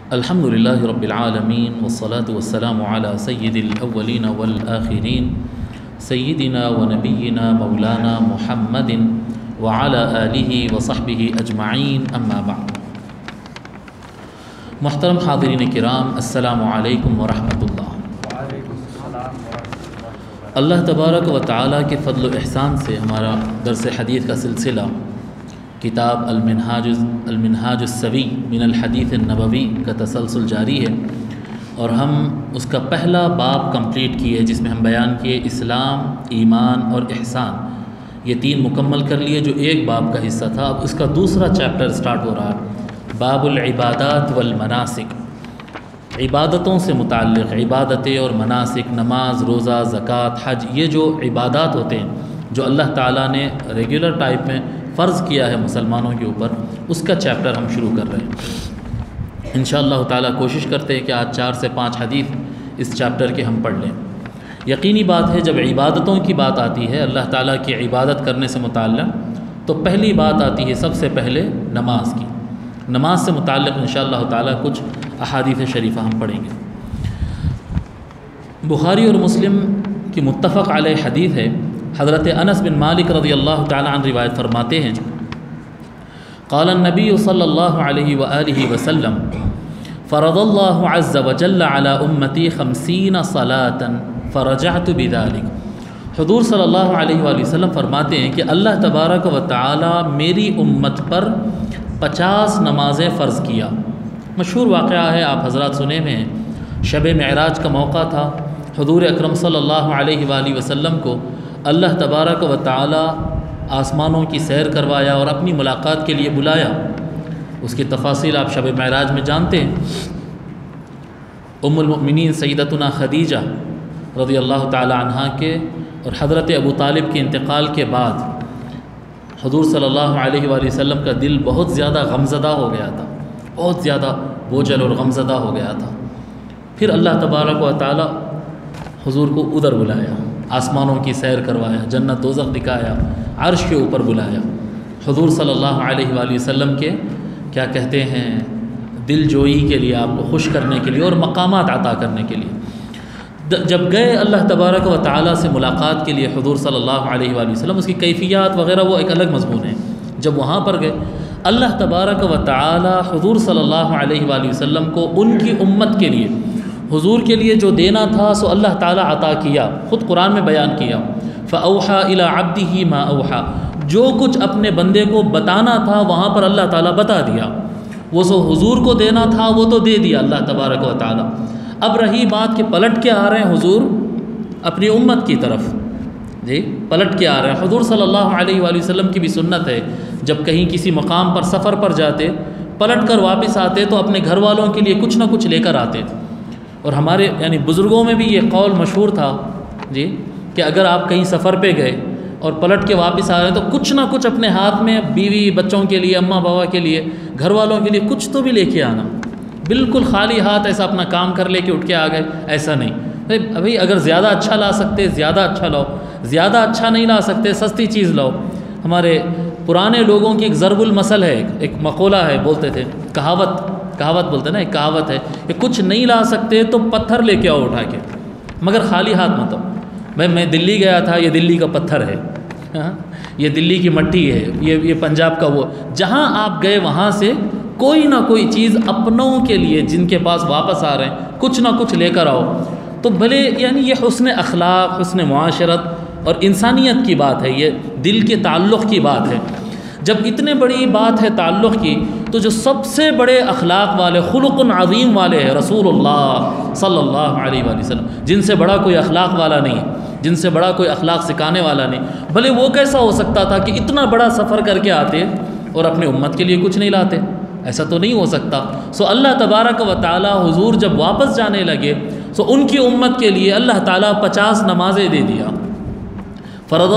الحمد للہ رب العالمین والصلاة والسلام علی سید الاولین والآخرین سیدنا و نبینا مولانا محمد وعلی آلہ وصحبہ اجمعین اما بعد۔ محترم حاضرین کرام، السلام علیکم ورحمۃ اللہ۔ اللہ تبارک و تعالیٰ کے فضل و احسان سے ہمارا درس حدیث کا سلسلہ کتاب المنہاج السوی من الحدیث النبوی کا تسلسل جاری ہے، اور ہم اس کا پہلا باب کمپلیٹ کیے جس میں ہم بیان کیے اسلام، ایمان اور احسان، یہ تین مکمل کر لیے جو ایک باب کا حصہ تھا۔ اب اس کا دوسرا چیپٹر سٹارٹ ہو رہا ہے، باب العبادات والمناسک، عبادتوں سے متعلق عبادتیں اور مناسک، نماز، روزہ، زکوٰۃ، حج، یہ جو عبادات ہوتے ہیں جو اللہ تعالیٰ نے ریگولر ٹائپ میں فرض کیا ہے مسلمانوں کے اوپر، اس کا چیپٹر ہم شروع کر رہے ہیں۔ انشاءاللہ تعالیٰ کوشش کرتے ہیں کہ آج 4 سے 5 حدیث اس چیپٹر کے ہم پڑھ لیں۔ یقینی بات ہے جب عبادتوں کی بات آتی ہے، اللہ تعالیٰ کی عبادت کرنے سے متعلق، تو پہلی بات آتی ہے سب سے پہلے نماز کی۔ نماز سے متعلق انشاءاللہ تعالیٰ کچھ احادیث شریفہ ہم پڑھیں گے۔ بخاری اور مسلم کی متفق علیہ حدیث ہے، حضرت انس بن مالک رضی اللہ تعالیٰ عنہ روایت فرماتے ہیں، قال النبی صلی اللہ علیہ وآلہ وسلم فرض اللہ عز وجل علی امتی 50 صلاة فرجعت بذلك۔ حضور صلی اللہ علیہ وآلہ وسلم فرماتے ہیں کہ اللہ تبارک و تعالیٰ میری امت پر 50 نمازیں فرض کیا۔ مشہور واقعہ ہے، آپ حضرات سنے میں ہیں، شب معراج کا موقع تھا، حضور اکرم صلی اللہ علیہ وآلہ وسلم کو اللہ تبارک و تعالی آسمانوں کی سیر کروایا اور اپنی ملاقات کے لیے بلایا۔ اس کی تفاصیل آپ شب معراج میں جانتے ہیں۔ ام المؤمنین سیدتنا خدیجہ رضی اللہ تعالی عنہا کے اور حضرت ابو طالب کے انتقال کے بعد حضور صلی اللہ علیہ وآلہ وسلم کا دل بہت زیادہ غمزدہ ہو گیا تھا، بہت زیادہ بوجھل اور غمزدہ ہو گیا تھا۔ پھر اللہ تبارک و تعالی حضور کو ادھر بلایا، آسمانوں کی سیر کروایا، جنت دوزخ دکھایا، عرش کے اوپر بلایا۔ حضور صلی اللہ علیہ وآلہ وسلم کے کیا کہتے ہیں دل جوئی کے لیے، آپ کو خوش کرنے کے لیے اور مقامات عطا کرنے کے لیے جب گئے اللہ تبارک و تعالیٰ سے ملاقات کے لیے حضور صلی اللہ علیہ وآلہ وسلم، اس کی کیفیات وغیرہ وہ ایک الگ مضمون ہے۔ جب وہاں پر گئے اللہ تبارک و تعالیٰ حضور صلی اللہ علیہ وآلہ وسلم کو ان کی امت کے لیے، حضور کے لیے جو دینا تھا سو اللہ تعالیٰ عطا کیا، خود قرآن میں بیان کیا، فَأَوْحَى إِلَىٰ عَبْدِهِ مَا أَوْحَى، جو کچھ اپنے بندے کو بتانا تھا وہاں پر اللہ تعالیٰ بتا دیا۔ وہ سو حضور کو دینا تھا وہ تو دے دیا اللہ تبارک و تعالیٰ۔ اب رہی بات کہ پلٹ کے آ رہے ہیں حضور اپنی امت کی طرف، جی پلٹ کے آ رہے ہیں۔ حضور صلی اللہ علیہ وآلہ وسلم کی بھی سنت ہے، جب کہیں کسی مقام پر سفر پر جاتے پلٹ کر واپس آتے تو اپنے گھر والوں کے لیے کچھ نہ کچھ لے کر آتے۔ اور ہمارے یعنی بزرگوں میں بھی یہ قول مشہور تھا جی کہ اگر آپ کہیں سفر پہ گئے اور پلٹ کے واپس آ رہے ہیں تو کچھ نہ کچھ اپنے ہاتھ میں بیوی بچوں کے لیے، اماں بابا کے لیے، گھر والوں کے لیے کچھ تو بھی لے کے آنا۔ بالکل خالی ہاتھ ایسا اپنا کام کر لے کے اٹھ کے آ گئے، ایسا نہیں۔ ابھی اگر زیادہ اچھا لا سکتے زیادہ اچھا لاؤ، زیادہ اچھا نہیں لا سکتے سستی چیز لاؤ۔ ہمارے پرانے لوگوں کی ایک ضرب المثل ہے، ایک مقولہ ہے، بولتے تھے کہاوت بولتے ہیں نا، ایک کہاوت ہے کہ کچھ نہیں لا سکتے تو پتھر لے کے آؤ اٹھا کے، مگر خالی ہاتھ مت آؤ۔ بھائی میں دلی گیا تھا، یہ دلی کا پتھر ہے، یہ دلی کی مٹی ہے، یہ پنجاب کا وہ، جہاں آپ گئے وہاں سے کوئی نہ کوئی چیز اپنوں کے لیے جن کے پاس واپس آ رہے ہیں کچھ نہ کچھ لے کر آؤ۔ تو بھلے یعنی یہ حسن اخلاق، حسن معاشرت اور انسانیت کی بات ہے، یہ دل کے تعلق کی بات ہے۔ جب اتنے بڑی بات ہے تعلق کی، تو جو سب سے بڑے اخلاق والے، خلق عظیم والے ہیں رسول اللہ صلی اللہ علیہ وآلہ وسلم، جن سے بڑا کوئی اخلاق والا نہیں، جن سے بڑا کوئی اخلاق سکھانے والا نہیں۔ بھلے وہ کیسا ہو سکتا تھا کہ اتنا بڑا سفر کر کے آتے اور اپنے امت کے لیے کچھ نہیں لاتے؟ ایسا تو نہیں ہو سکتا۔ سو اللہ تبارک و تعالی حضور جب واپس جانے لگے سو ان کی امت کے لیے اللہ تعالیٰ 50 نمازیں دے دیا۔ فرض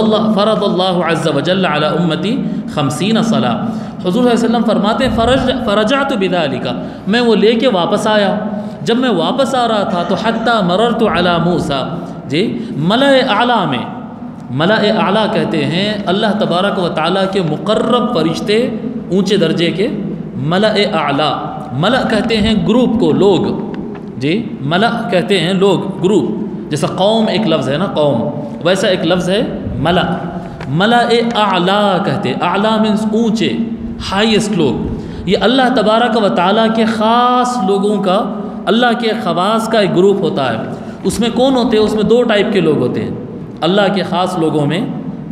اللہ عز وجل علی امتی 50 صلاة۔ حضور صلی اللہ علیہ وسلم فرماتے ہیں فرجعت بذلک، میں وہ لے کے واپس آیا۔ جب میں واپس آ رہا تھا تو حتی مررت علی موسیٰ، جی ملأ اعلیٰ میں، ملأ اعلیٰ کہتے ہیں اللہ تبارک و تعالیٰ کے مقرب فرشتے، اونچے درجے کے ملأ اعلیٰ، ملأ کہتے ہیں گروپ کو، لوگ، جی ملأ کہتے ہیں لوگ، گروپ، جیسا قوم ایک لفظ ہے نا قوم، ویسا ایک لفظ ہے ملأ۔ ملأ اعلیٰ کہتے، اعلیٰ مینس اونچے، ہائیسٹ لوگ۔ یہ اللہ تبارک و تعالیٰ کے خاص لوگوں کا، اللہ کے خواص کا ایک گروپ ہوتا ہے۔ اس میں کون ہوتے ہیں؟ اس میں دو ٹائپ کے لوگ ہوتے ہیں۔ اللہ کے خاص لوگوں میں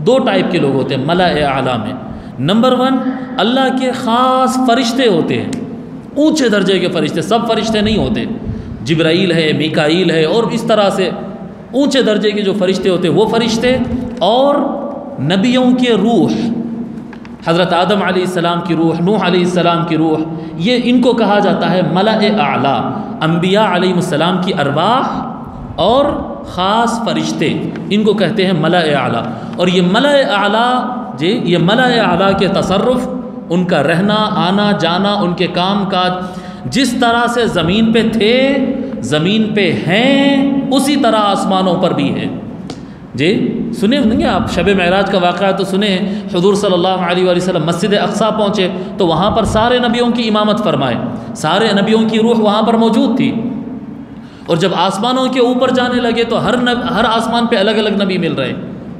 دو ٹائپ کے لوگ ہوتے ہیں ملأ اعلیٰ میں۔ نمبر 1 اللہ کے خاص فرشتے ہوتے ہیں، اونچے درجے کے فرشتے، سب فرشتے نہیں ہوتے، جبرائیل ہے، میکائیل ہے، اور اس طرح سے اونچے درجے کے جو فرشتے ہوتے ہیں وہ فرشتے، اور نبیوں کے روح، حضرت آدم علیہ السلام کی روح، نوح علیہ السلام کی روح، یہ ان کو کہا جاتا ہے ملأ اعلیٰ۔ انبیاء علیہ السلام کی ارواح اور خاص فرشتے، ان کو کہتے ہیں ملأ اعلیٰ۔ اور یہ ملأ اعلیٰ، جی یہ ملأ اعلیٰ کے تصرف، ان کا رہنا، آنا جانا، ان کے کام کاج جس طرح سے زمین پہ تھے، زمین پہ ہیں، اسی طرح آسمانوں پر بھی ہے۔ جی سنے نہیں آپ شب معراج کا واقعہ تو سنے ہیں، حضور صلی اللہ علیہ وآلہ وسلم مسجد اقصیٰ پہنچے تو وہاں پر سارے نبیوں کی امامت فرمائے، سارے نبیوں کی روح وہاں پر موجود تھی۔ اور جب آسمانوں کے اوپر جانے لگے تو ہر آسمان پہ الگ الگ نبی مل رہے۔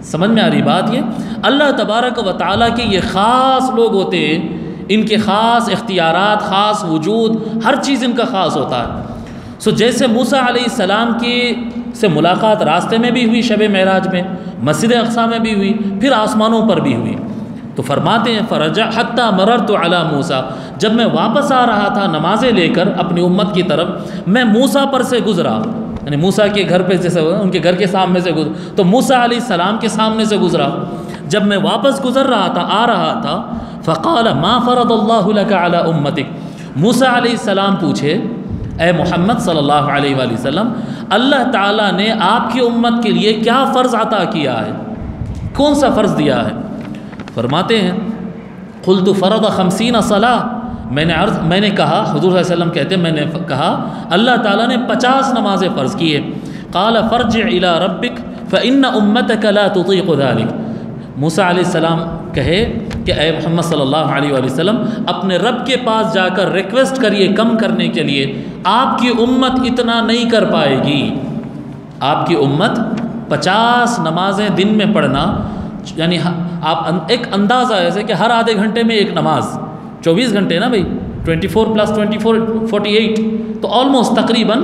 سمجھ میں آ رہی بات؟ یہ اللہ تبارک و تعالیٰ کے یہ خاص لوگ ہوتے ہیں، ان کے خاص اختیارات، خاص وجود، ہر چیز ان کا خاص ہوتا ہے۔ جیسے موسیٰ علیہ السلام کی سے ملاقات راستے میں بھی ہوئی، شب معراج میں، مسجد اقصیٰ میں بھی ہوئی، پھر آسمانوں پر بھی ہوئی۔ تو فرماتے ہیں فرجع حتیٰ مررت علی موسیٰ، جب میں واپس آ رہا تھا نمازیں لے کر اپنی امت کی طرف، میں موسیٰ پر سے گزرا، یعنی موسیٰ کے گھر پہ جیسے ان کے گھر کے سامنے سے گزرا تو موسیٰ علیہ السلام کے سامنے سے گزرا۔ جب میں واپس گزر رہا تھا، آ رہا تھا، فقال ما فرض اللہ لک علی امتک، موسیٰ علیہ السلام پوچھے اے محمد صلی اللہ علیہ وآلہ وسلم، اللہ تعالیٰ نے آپ کی امت کے لیے کیا فرض عطا کیا ہے، کون سا فرض دیا ہے؟ فرماتے ہیں قلت فرض 50 صلاۃ، میں نے کہا، حضور صلی اللہ علیہ وسلم کہتے ہیں میں نے کہا اللہ تعالیٰ نے 50 نمازیں فرض کی ہے۔ قال فرجع الی ربک فإن امتک لا تطیق ذلک، موسیٰ علیہ السلام کہے کہ اے محمد صلی اللہ علیہ وآلہ وسلم اپنے رب کے پاس جا کر ریکویسٹ کریے کم کرنے کے لیے، آپ کی امت اتنا نہیں کر پائے گی۔ آپ کی امت 50 نمازیں دن میں پڑھنا، یعنی آپ ایک اندازہ ایسے کہ ہر آدھے گھنٹے میں ایک نماز، 24 گھنٹے نا بھائی، 24 + 24 48، تو آلموسٹ تقریباً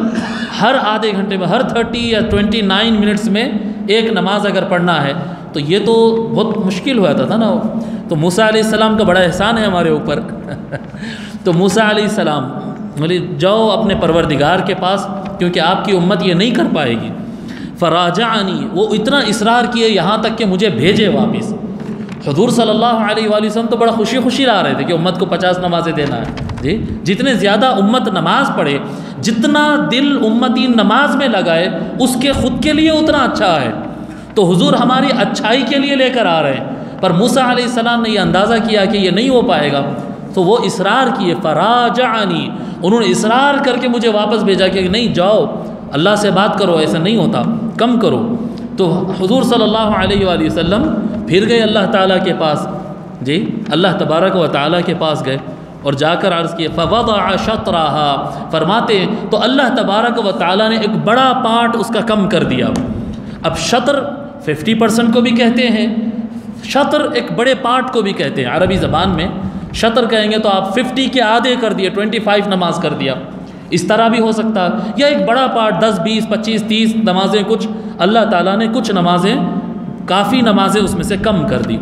ہر آدھے گھنٹے میں، ہر 30 یا 29 منٹس میں ایک نماز اگر پڑھنا ہے تو یہ تو بہت مشکل ہوا تھا نا۔ تو موسیٰ علیہ السلام کا بڑا احسان ہے ہمارے اوپر۔ تو موسیٰ علیہ السلام بولے جاؤ اپنے پروردگار کے پاس، کیونکہ آپ کی امت یہ نہیں کر پائے گی۔ فراجعنی، وہ اتنا اصرار کیے یہاں تک کہ مجھے بھیجے واپس۔ حضور صلی اللہ علیہ وآلہ وسلم تو بڑا خوشی خوشی لا رہے تھے کہ امت کو 50 نمازیں دینا ہے۔ جی جتنے زیادہ امت نماز پڑھے، جتنا دل امتی نماز میں لگائے، اس کے خود کے لیے اتنا اچھا ہے۔ تو حضور ہماری اچھائی کے لیے لے کر آ رہے ہیں، پر موسیٰ علیہ السلام نے یہ اندازہ کیا کہ یہ نہیں ہو پائے گا، تو وہ اصرار کیے، فراجعنی، انہوں نے اصرار کر کے مجھے واپس بھیجا کہ نہیں جاؤ اللہ سے بات کرو، ایسا نہیں ہوتا، کم کرو۔ تو حضور صلی اللہ علیہ وآلہ وسلم پھر گئے اللہ تعالیٰ کے پاس، جی اللہ تبارک و تعالیٰ کے پاس گئے اور جا کر عرض کیے، فوضع شطرها، فرماتے ہیں تو اللہ تبارک و تعالیٰ نے ایک بڑا پارٹ اس کا کم کر دیا۔ اب شطر 50% کو بھی کہتے ہیں، شطر ایک بڑے پارٹ کو بھی کہتے ہیں، عربی زبان میں شطر کہیں گے تو آپ 50 کے آدھے کر دیے، 25 نماز کر دیا، اس طرح بھی ہو سکتا ہے، یا ایک بڑا پارٹ 10 20 25 30 نمازیں، کچھ اللہ تعالیٰ نے کچھ نمازیں، کافی نمازیں اس میں سے کم کر دی۔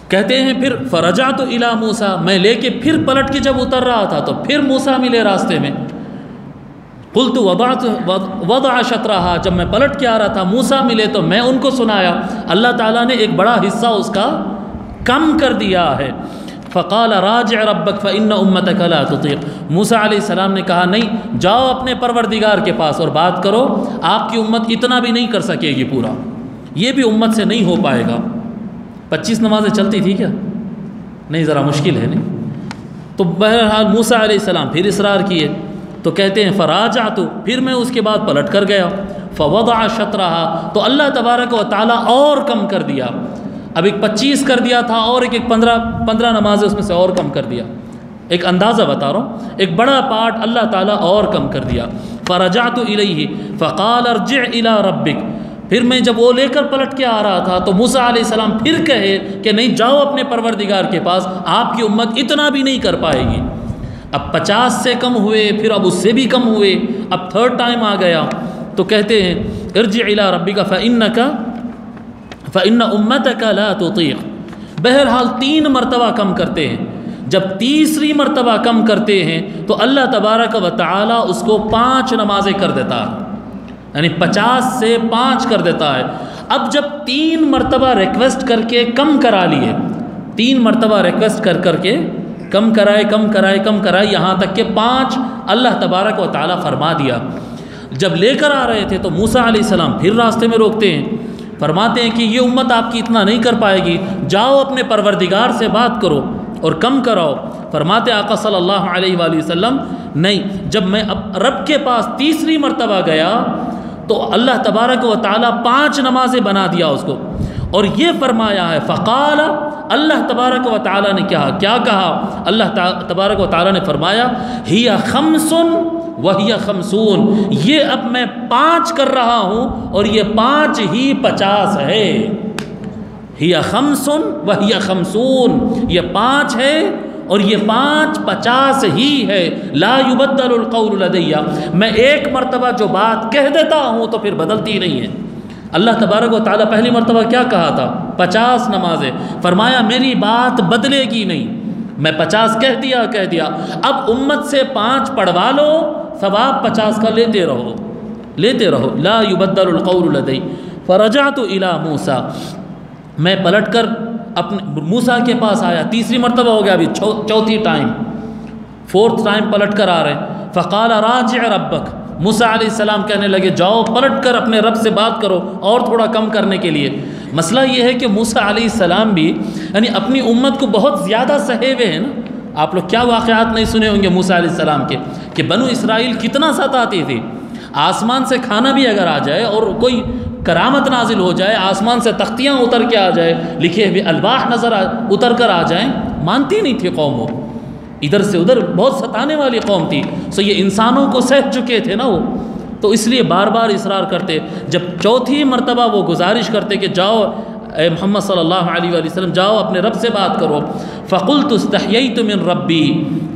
کہتے ہیں پھر فرجعت الی موسیٰ، میں لے کے پھر پلٹ کے جب اتر رہا تھا تو پھر موسیٰ ملے راستے میں۔ قلت وضع شطرها، جب میں پلٹ کے آ رہا تھا موسیٰ ملے تو میں ان کو سنایا اللہ تعالیٰ نے ایک بڑا حصہ اس کا کم کر دیا ہے۔ فقال راجع ربک فإن امتک لا تطیق، موسیٰ علیہ السلام نے کہا نہیں، جاؤ اپنے پروردگار کے پاس اور بات کرو، آپ کی امت اتنا بھی نہیں کر سکے گی پورا، یہ بھی امت سے نہیں ہو پائے گا۔ 25 نمازیں چلتی تھی کیا؟ نہیں، ذرا مشکل ہے نہیں۔ تو بہرحال موسیٰ علیہ السلام پھر اصرار کیے، تو کہتے ہیں فراجعت، پھر میں اس کے بعد پلٹ کر گیا، فوضع شطرها، تو اللہ تبارک و تعالیٰ اور کم کر دیا، اب ایک 25 کر دیا تھا اور ایک 15 نمازیں اس میں سے اور کم کر دیا، ایک اندازہ بتا رہا ہوں، ایک بڑا پارٹ اللہ تعالیٰ اور کم کر دیا. فرجعت الیہ فقال ارجع الی ربک. پھر میں جب وہ لے کر پلٹ کے آ رہا تھا تو موسیٰ علیہ السلام پھر کہے کہ نہیں، جاؤ اپنے پروردگار کے پاس، آپ کی امت اتنا بھی نہیں کر پائے گی. اب 50 سے کم ہوئے، پھر اب اس سے بھی کم ہوئے، اب تھرڈ ٹائم آ گیا تو کہتے ہیں ارجع الی ربک فإن امتک لا تطیق. بہرحال 3 مرتبہ کم کرتے ہیں. جب تیسری مرتبہ کم کرتے ہیں تو اللہ تبارک و تعالی اس کو 5 نمازیں کر دیتا ہے، یعنی 50 سے 5 کر دیتا ہے. اب جب 3 مرتبہ ریکویسٹ کر کے کم کرا لیے، 3 مرتبہ ریکویسٹ کر کے کم کرائے یہاں تک کہ 5 اللہ تبارک و تعالی فرما دیا. جب لے کر آ رہے تھے تو موسیٰ علیہ السلام پھر راستے میں روکتے ہیں، فرماتے ہیں کہ یہ امت آپ کی اتنا نہیں کر پائے گی، جاؤ اپنے پروردگار سے بات کرو اور کم کراؤ. فرماتے آقا صلی اللہ علیہ وآلہ وسلم نہیں، جب میں اب رب کے پاس تیسری مرتبہ گیا تو اللہ تبارک و تعالی 5 نمازیں بنا دیا اس کو. اور یہ فرمایا ہے فقال، اللہ تبارک و تعالی نے کیا کہا؟ اللہ تبارک و تعالی نے فرمایا ہی 5 وہی 50، یہ اب میں 5 کر رہا ہوں اور یہ 5 ہی 50 ہے. ہی 5 وہی 50، یہ 5 ہے اور یہ 5 50 ہی ہے. لا یبدل القول لدی، میں ایک مرتبہ جو بات کہہ دیتا ہوں تو پھر بدلتی نہیں ہے. اللہ تبارک و تعالیٰ پہلی مرتبہ کیا کہا تھا؟ 50 نمازیں. فرمایا میری بات بدلے گی نہیں، میں 50 کہہ دیا. اب امت سے 5 پڑھوا لو، ثواب 50 کا لیتے رہو. لا یبدل القول لدی. فرجعت الی موسیٰ، میں پلٹ کر اپنے موسیٰ کے پاس آیا. تیسری مرتبہ ہو گیا، ابھی چوتھی ٹائم، 4تھ ٹائم پلٹ کر آ رہے ہیں. فقال راجع ربک، موسیٰ علیہ السلام کہنے لگے جاؤ پلٹ کر اپنے رب سے بات کرو اور تھوڑا کم کرنے کے لیے. مسئلہ یہ ہے کہ موسیٰ علیہ السلام بھی یعنی اپنی امت کو بہت زیادہ سہے ہوئے ہیں نا. آپ لوگ کیا واقعات نہیں سنے ہوں گے موسیٰ علیہ السلام کے، کہ بنو اسرائیل کتنا ستاتی تھی. آسمان سے کھانا بھی اگر آ جائے اور کوئی کرامت نازل ہو جائے، آسمان سے تختیاں اتر کے آ جائے، لکھے ہوئے الواح اتر کر آ جائیں، مانتی نہیں تھی قوم. وہ ادھر سے ادھر بہت ستانے والی قوم تھی. سو یہ انسانوں کو سہ چکے تھے نا وہ، تو اس لیے بار بار اصرار کرتے. جب چوتھی مرتبہ وہ گزارش کرتے کہ جاؤ اے محمد صلی اللہ علیہ وآلہ وسلم، جاؤ اپنے رب سے بات کرو. فقلت استحییت من ربی،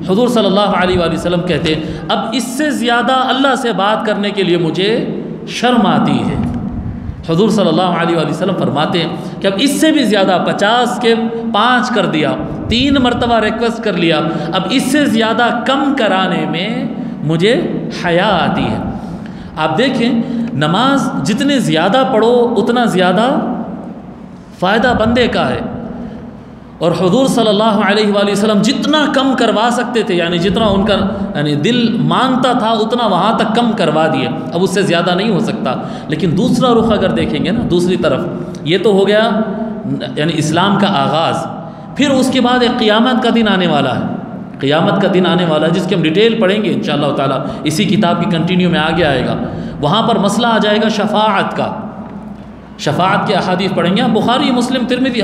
حضور صلی اللہ علیہ وآلہ وسلم کہتے اب اس سے زیادہ اللہ سے بات کرنے کے لیے مجھے شرم آتی ہے. حضور صلی اللہ علیہ وآلہ وسلم فرماتے ہیں کہ اب اس سے بھی زیادہ 50 کے 5 کر دیا، 3 مرتبہ ریکویسٹ کر لیا، اب اس سے زیادہ کم کرانے میں مجھے حیا آتی ہے. آپ دیکھیں نماز جتنے زیادہ پڑھو اتنا زیادہ فائدہ بندے کا ہے. اور حضور صلی اللہ علیہ وآلہ وسلم جتنا کم کروا سکتے تھے، یعنی جتنا ان کا دل مانگتا تھا اتنا وہاں تک کم کروا دیے. اب اس سے زیادہ نہیں ہو سکتا. لیکن دوسرا رخ اگر دیکھیں گے نا، دوسری طرف، یہ تو ہو گیا یعنی اسلام کا آغاز. پھر اس کے بعد ایک قیامت کا دن آنے والا ہے. قیامت کا دن آنے والا ہے جس کی ہم ڈیٹیل پڑھیں گے انشاءاللہ تعالیٰ، اسی کتاب کی کنٹینیو میں آگے آئے گا. وہاں پر مسئلہ آ جائے گا شفاعت کا. شفاعت کے احادیث پڑھیں گے. بخاری، مسلم، ترمذی،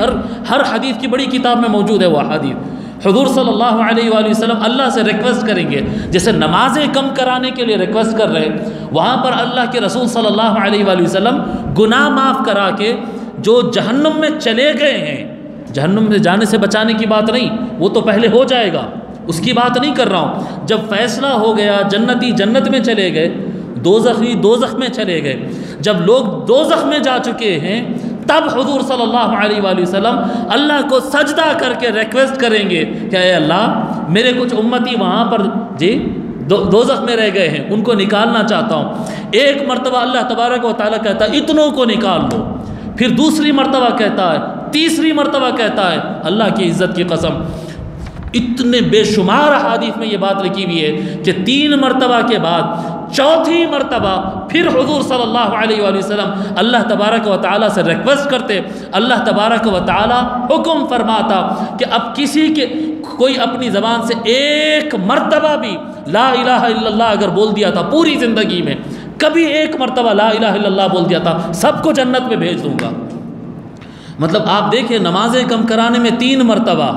ہر حدیث کی بڑی کتاب میں موجود ہے وہ احادیث. حضور صلی اللہ علیہ وآلہ وسلم اللہ سے ریکویسٹ کریں گے، جیسے نمازیں کم کرانے کے لیے ریکویسٹ کر رہے ہیں، وہاں پر اللہ کے رسول صلی اللہ علیہ وآلہ وسلم گناہ معاف کرا کے جو جہنم میں چلے گئے ہیں، جہنم میں جانے سے بچانے کی بات نہیں، وہ تو پہلے ہو جائے گا، اس کی بات نہیں کر رہا ہوں. جب فیصلہ ہو گیا، جنتی جنت میں چلے گئے، دوزخی دوزخ میں چلے گئے، جب لوگ دوزخ میں جا چکے ہیں تب حضور صلی اللہ علیہ وآلہ وسلم اللہ کو سجدہ کر کے ریکویسٹ کریں گے کہ اے اللہ میرے کچھ امتی وہاں پر دوزخ میں رہ گئے ہیں، ان کو نکالنا چاہتا ہوں. ایک مرتبہ اللہ تبارک و تعالیٰ کہتا ہے اتنوں کو نکال لو، پھر دوسری مرتبہ کہتا ہے، تیسری مرتبہ کہتا ہے. اللہ کی عزت کی قسم اتنے بے شمار حدیث میں یہ بات لکھی ہوئی ہے کہ 3 مرتبہ کے بعد چوتھی مرتبہ پھر حضور صلی اللہ علیہ وآلہ وسلم اللہ تبارک و تعالیٰ سے ریکویسٹ کرتے. اللہ تبارک و تعالیٰ حکم فرماتا کہ اب کسی کے کوئی اپنی زبان سے ایک مرتبہ بھی لا الہ الا اللہ اگر بول دیا تھا پوری زندگی میں، کبھی ایک مرتبہ لا الہ الا اللہ بول دیا تھا، سب کو جنت میں بھیج دوں گا. مطلب آپ دیکھیں نمازیں کم کرانے میں 3 مرتبہ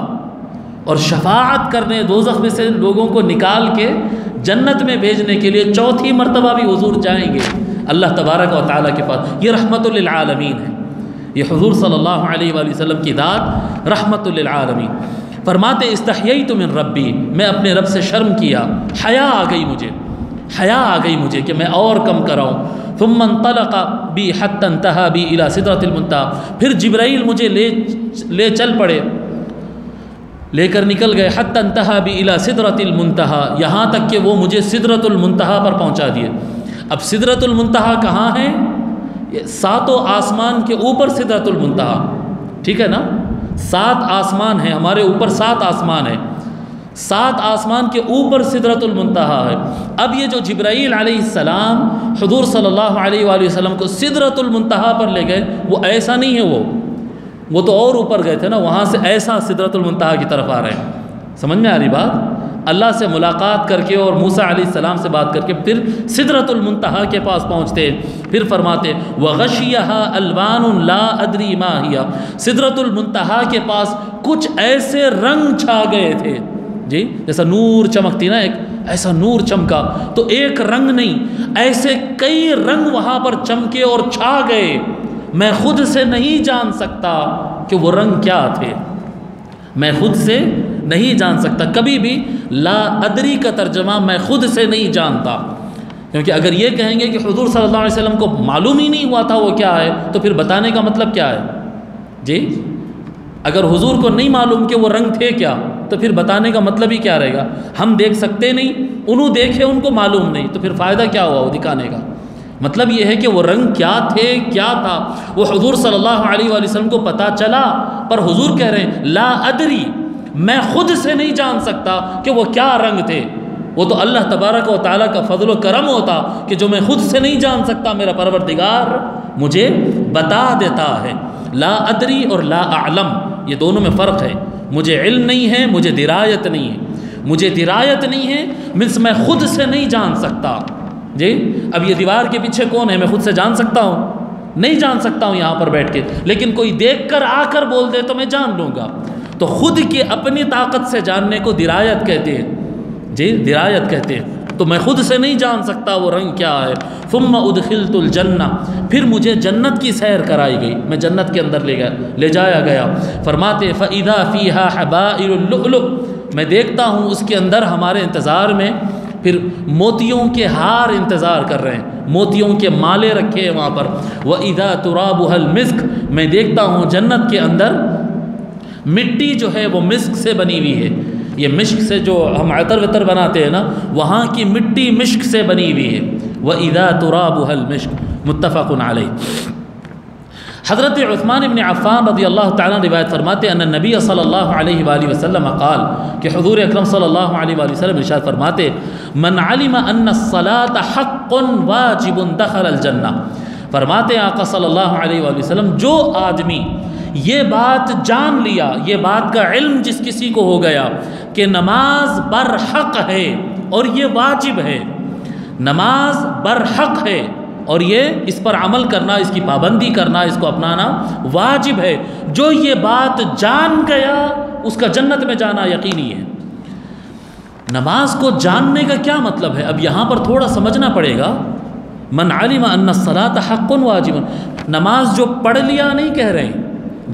اور شفاعت کرنے، دوزخ میں سے لوگوں کو نکال کے جنت میں بھیجنے کے لیے چوتھی مرتبہ بھی حضور جائیں گے اللہ تبارک و تعالیٰ کے پاس۔ یہ رحمت للعالمین ہے، یہ حضور صلی اللہ علیہ وآلہ وسلم کی ذات رحمت للعالمین۔ فرماتے استحییت من ربی، میں اپنے رب سے شرم کیا، حیا آ گئی مجھے کہ میں اور کم کراؤں۔ ثم انطلق بی حتی انتہا بی الی سدرۃ المنتہی، پھر جبرائیل مجھے لے چل پڑے، لے کر نکل گئے، حتی انتہا بی الی سدرۃ المنتہی، یہاں تک کہ وہ مجھے سدرۃ المنتہی پر پہنچا دیے۔ اب سدرۃ المنتہی کہاں ہے؟ ساتوں آسمان کے اوپر سدرۃ المنتہی، ٹھیک ہے نا؟ 7 آسمان ہیں، ہمارے اوپر 7 آسمان ہیں، 7 آسمان کے اوپر سدرۃ المنتہی ہے۔ اب یہ جو جبرائیل علیہ السلام حضور صلی اللہ علیہ وآلہ وسلم کو سدرۃ المنتہی پر لے گئے، وہ ایسا نہیں ہے، وہ تو اور اوپر گئے تھے نا، وہاں سے ایسا سدرۃ المنتہی کی طرف آ رہے ہیں۔ سمجھ میں آ رہی بات؟ اللہ سے ملاقات کر کے اور موسیٰ علیہ السلام سے بات کر کے پھر سدرۃ المنتہی کے پاس پہنچتے، پھر فرماتے وَغَشِيَهَا أَلْوَانٌ لَا أَدْرِي مَا هِيَ، سدرۃ المنتہی کے پاس کچھ ایسے رنگ چھا گئے تھے، جی جیسا نور چمکتی نا، ایک ایسا نور چمکا، تو ایک رنگ نہیں، ایسے کئی رنگ وہاں پر چمکے اور چھا گئے، میں خود سے نہیں جان سکتا کہ وہ رنگ کیا تھے، میں خود سے نہیں جان سکتا۔ کبھی بھی لا ادری کا ترجمہ میں خود سے نہیں جانتا، کیونکہ اگر یہ کہیں گے کہ حضور صلی اللہ علیہ وسلم کو معلوم ہی نہیں ہوا تھا وہ کیا ہے، تو پھر بتانے کا مطلب کیا ہے؟ جی اگر حضور کو نہیں معلوم کہ وہ رنگ تھے کیا، تو پھر بتانے کا مطلب ہی کیا رہے گا؟ ہم دیکھ سکتے نہیں، انہوں دیکھے ان کو معلوم نہیں، تو پھر فائدہ کیا ہوا وہ دکھانے کا؟ مطلب یہ ہے کہ وہ رنگ کیا تھے، کیا تھا، وہ حضور صلی اللہ علیہ وآلہ وسلم کو پتہ چلا، پر حضور کہہ رہے ہیں لا ادری، میں خود سے نہیں جان سکتا کہ وہ کیا رنگ تھے۔ وہ تو اللہ تبارک و تعالیٰ کا فضل و کرم ہوتا کہ جو میں خود سے نہیں جان سکتا میرا پروردگار مجھے بتا دیتا ہے۔ لا ادری اور لا اعلم، یہ دونوں میں فرق ہے۔ مجھے علم نہیں ہے، مجھے درایت نہیں ہے، مجھے درایت نہیں ہے مینس میں خود سے نہیں جان سکتا۔ جی اب یہ دیوار کے پیچھے کون ہے، میں خود سے جان سکتا ہوں؟ نہیں جان سکتا ہوں یہاں پر بیٹھ کے، لیکن کوئی دیکھ کر آ کر بول دے تو میں جان لوں گا۔ تو خود کی اپنی طاقت سے جاننے کو درایت کہتے ہیں، جی درایت کہتے ہیں۔ تو میں خود سے نہیں جان سکتا وہ رنگ کیا ہے۔ ثم ادخلت الجنہ، پھر مجھے جنت کی سیر کرائی گئی، میں جنت کے اندر لے جایا گیا۔ فرماتے فَإِذَا فِيهَا حَبَائِلُ اللُّؤْلُؤْ، میں دیکھتا ہوں اس کے اندر ہمارے انتظار میں پھر موتیوں کے ہار انتظار کر رہے ہیں، موتیوں کے مالے رکھے ہیں وہاں پر۔ وَإِذَا تُرَابُهَا الْمِسْكُ، میں دیکھتا ہوں جنت کے اندر مٹی جو ہے وہ مسک سے بنی ہوئی ہے، یہ مشک سے جو ہم عطر وطر بناتے ہیں نا، وہاں کی مٹی مشک سے بنی ہوئی ہے۔ وَإِذَا تُرَابُهَا الْمِشْكُ، متفق علیہ۔ حضرت عثمان بن عفان رضی اللہ تعالیٰ روایت فرماتے ان النبی صلی اللہ علیہ وآلہ وسلم قال، کہ حضور اکرم صلی اللہ علیہ وآلہ وسلم ارشاد فرماتے من علم ان الصلاة حق واجب دخل الجنہ، فرماتے آقا صلی اللہ علیہ وآلہ وسلم جو آدمی یہ بات جان لیا، یہ بات کا علم جس کسی کو ہو گیا کہ نماز برحق ہے اور یہ واجب ہے، نماز برحق ہے اور یہ اس پر عمل کرنا، اس کی پابندی کرنا، اس کو اپنانا واجب ہے، جو یہ بات جان گیا اس کا جنت میں جانا یقینی ہے۔ نماز کو جاننے کا کیا مطلب ہے؟ اب یہاں پر تھوڑا سمجھنا پڑے گا۔ من علم ان الصلاة حق واجب، نماز جو پڑھ لیا نہیں کہہ رہے ہیں،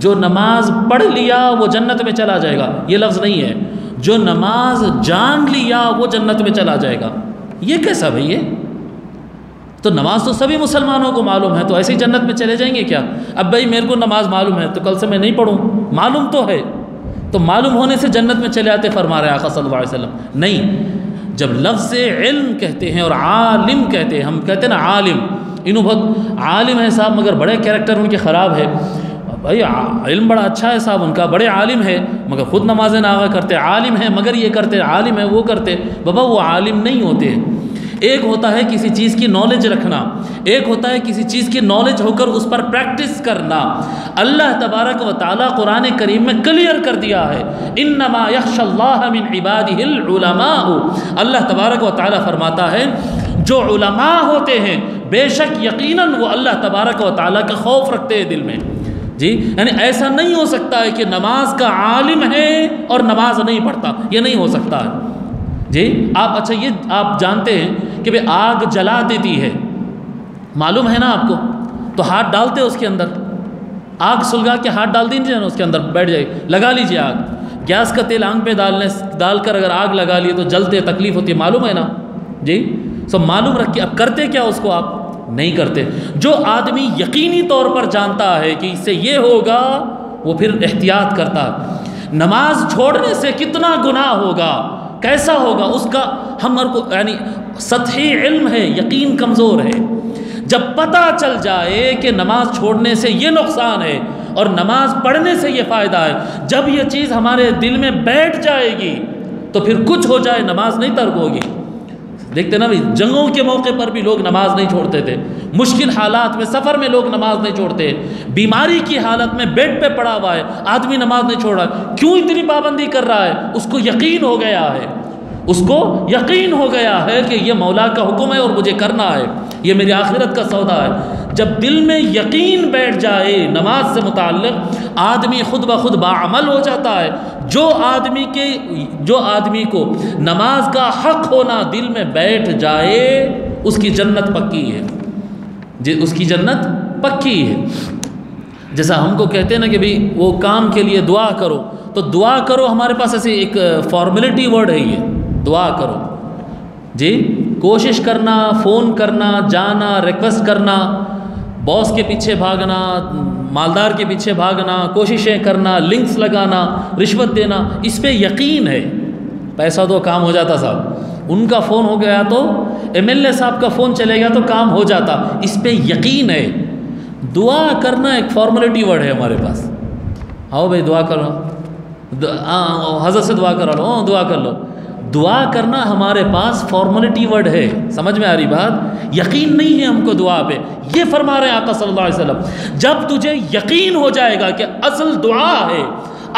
جو نماز پڑھ لیا وہ جنت میں چلا جائے گا، یہ لفظ نہیں ہے، جو نماز جان لیا وہ جنت میں چلا جائے گا۔ یہ کیسا بھئی ہے؟ تو نماز تو سبھی مسلمانوں کو معلوم ہے، تو ایسے ہی جنت میں چلے جائیں گے کیا؟ اب بھائی میرے کو نماز معلوم ہے تو کل سے میں نہیں پڑھوں، معلوم تو ہے، تو معلوم ہونے سے جنت میں چلے آتے فرما رہے آقا صلی اللہ علیہ وسلم؟ نہیں، جب لفظ علم کہتے ہیں اور عالم کہتے ہیں، ہم کہتے ہیں نا عالم، انہوں بہت عالم ہے صاحب مگر بڑے کیریکٹر ان کے خراب ہے، بھائی علم بڑا اچھا ہے صاحب ان کا، بڑے عالم ہے مگر خود نمازیں ناغا کرتے، عالم ہے مگر یہ کرتے، عالم ہے وہ کرتے، بابا وہ عالم نہیں ہوتے۔ ایک ہوتا ہے کسی چیز کی نالج رکھنا، ایک ہوتا ہے کسی چیز کی نالج ہو کر اس پر پریکٹس کرنا۔ اللہ تبارک و تعالیٰ قرآن کریم میں کلیئر کر دیا ہے انما یخشی اللہ من عبادہ العلماء، اللہ تبارک و تعالیٰ فرماتا ہے جو علماء ہوتے ہیں بے شک یقیناً وہ اللہ تبارک و تعالیٰ کا خوف رکھتے ہیں دل میں۔ جی یعنی ایسا نہیں ہو سکتا ہے کہ نماز کا عالم ہے اور نماز نہیں پڑھتا، یہ نہیں ہو سکتا ہے جی۔ آپ اچھا یہ آپ جانتے ہیں کہ آگ جلا دیتی ہے، معلوم ہے نا آپ کو، تو ہاتھ ڈالتے اس کے اندر، آگ سلگا کے ہاتھ ڈال دیجیے نا اس کے اندر، بیٹھ جائے، لگا لیجیے آگ، گیس کا تیل آنکھ پہ ڈال کر اگر آگ لگا لیے تو جلتے تکلیف ہوتی ہے، معلوم ہے نا جی، سب معلوم رکھیے۔ اب کرتے کیا اس کو آپ نہیں کرتے۔ جو آدمی یقینی طور پر جانتا ہے کہ اس سے یہ ہوگا وہ پھر احتیاط کرتا ہے۔ نماز چھوڑنے سے کتنا گناہ ہوگا، کیسا ہوگا اس کا ہمارے کو یعنی سطحی علم ہے، یقین کمزور ہے۔ جب پتہ چل جائے کہ نماز چھوڑنے سے یہ نقصان ہے اور نماز پڑھنے سے یہ فائدہ ہے، جب یہ چیز ہمارے دل میں بیٹھ جائے گی تو پھر کچھ ہو جائے نماز نہیں ترک ہوگی۔ دیکھتے نا بھائی، جنگوں کے موقع پر بھی لوگ نماز نہیں چھوڑتے تھے، مشکل حالات میں سفر میں لوگ نماز نہیں چھوڑتے، بیماری کی حالت میں بیڈ پہ پڑا ہوا ہے آدمی نماز نہیں چھوڑ رہا، کیوں اتنی پابندی کر رہا ہے؟ اس کو یقین ہو گیا ہے، اس کو یقین ہو گیا ہے کہ یہ مولا کا حکم ہے اور مجھے کرنا ہے، یہ میری آخرت کا سودا ہے۔ جب دل میں یقین بیٹھ جائے نماز سے متعلق، آدمی خود بخود باعمل ہو جاتا ہے۔ جو آدمی کو نماز کا حق ہونا دل میں بیٹھ جائے اس کی جنت پکی ہے جی، اس کی جنت پکی ہے۔ جیسا ہم کو کہتے ہیں نا کہ بھئی وہ کام کے لیے دعا کرو، تو دعا کرو ہمارے پاس ایسے ایک فارمیلٹی ورڈ ہے، یہ دعا کرو جی، کوشش کرنا، فون کرنا، جانا، ریکویسٹ کرنا، باس کے پیچھے بھاگنا، مالدار کے پیچھے بھاگنا، کوششیں کرنا، لنکس لگانا، رشوت دینا، اس پہ یقین ہے۔ پیسہ دو کام ہو جاتا صاحب، ان کا فون ہو گیا تو MLA صاحب کا فون چلے گیا تو کام ہو جاتا، اس پہ یقین ہے۔ دعا کرنا ایک فارمیلٹی ورڈ ہے ہمارے پاس، آؤ بھائی دعا کرو، حضرت سے دعا کرا لو، دعا کر لو۔ دعا کرنا ہمارے پاس فارمیلٹی ورڈ ہے، سمجھ میں آ رہی بات؟ یقین نہیں ہے ہم کو دعا پہ۔ یہ فرما رہے ہیں آقا صلی اللہ علیہ وسلم، جب تجھے یقین ہو جائے گا کہ اصل دعا ہے،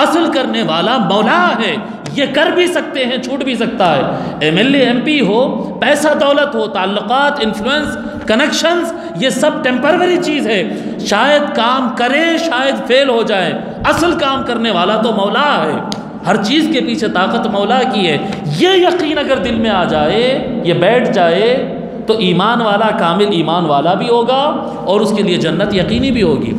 اصل کرنے والا مولا ہے، یہ کر بھی سکتے ہیں، چھوٹ بھی سکتا ہے۔ MLA MP ہو، پیسہ دولت ہو، تعلقات، انفلوئنس، کنیکشنز، یہ سب ٹیمپروری چیز ہے، شاید کام کرے شاید فیل ہو جائے، اصل کام کرنے والا تو مولا ہے، ہر چیز کے پیچھے طاقت مولا کی ہے۔ یہ یقین اگر دل میں آ جائے، یہ بیٹھ جائے، تو ایمان والا کامل ایمان والا بھی ہوگا اور اس کے لیے جنت یقینی بھی ہوگی۔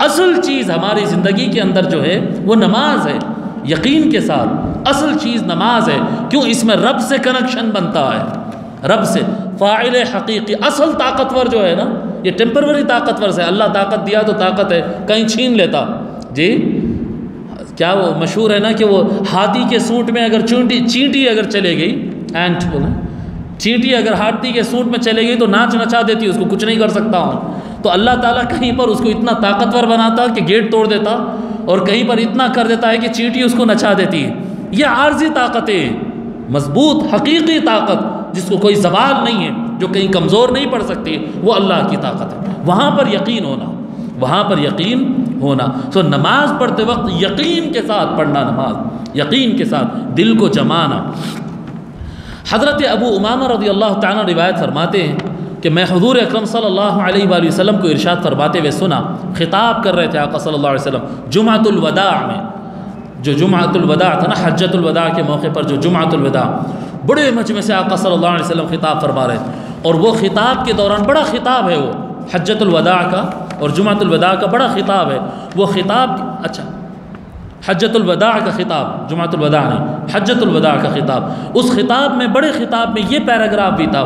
اصل چیز ہماری زندگی کے اندر جو ہے وہ نماز ہے، یقین کے ساتھ اصل چیز نماز ہے۔ کیوں؟ اس میں رب سے کنیکشن بنتا ہے، رب سے فاعل حقیقی۔ اصل طاقتور جو ہے نا، یہ ٹیمپروری طاقتور سے، اللہ طاقت دیا تو طاقت ہے، کہیں چھین لیتا جی۔ کیا وہ مشہور ہے نا کہ وہ ہاتھی کے سونٹ میں اگر چینٹی اگر چلے گئی، اینٹ بولیں، چینٹی اگر ہاتھی کے سونٹ میں چلے گئی تو ناچ نچا دیتی، اس کو کچھ نہیں کر سکتا ہوں۔ تو اللہ تعالیٰ کہیں پر اس کو اتنا طاقتور بناتا کہ گیٹ توڑ دیتا، اور کہیں پر اتنا کر دیتا ہے کہ چینٹی اس کو نچا دیتی ہے۔ یہ عارضی طاقتیں، مضبوط حقیقی طاقت جس کو کوئی زوال نہیں ہے، جو کہیں کمزور نہیں پڑ سکتی، وہ اللہ کی طاقت ہے۔ وہاں پر یقین ہونا، وہاں پر یقین ہونا۔ نماز پڑھتے وقت یقین کے ساتھ پڑھنا، نماز یقین کے ساتھ، دل کو جمانا۔ حضرت ابو امامہ رضی اللہ تعالیٰ روایت فرماتے ہیں کہ میں حضور اکرم صلی اللہ علیہ وآلہ وسلم کو ارشاد فرماتے ہوئے سنا، خطاب کر رہے تھے آقا صلی اللہ علیہ وسلم جمعۃ الوداع میں، جو جمعۃ الوداع تھا نا، حجۃ الوداع کے موقع پر جو جمعۃ الوداع، بڑے مجمع سے آقا صلی اللہ علیہ وسلم خطاب فرما رہے تھے، اور وہ خطاب کے دوران بڑا خطاب ہے، وہ حجۃ الوداع کا اور جمعۃ الوداع کا بڑا خطاب ہے۔ وہ خطاب، اچھا حجۃ الوداع کا خطاب، جمعۃ الوداع نہیں، حجۃ الوداع کا خطاب، اس خطاب میں، بڑے خطاب میں یہ پیراگراف بھی تھا،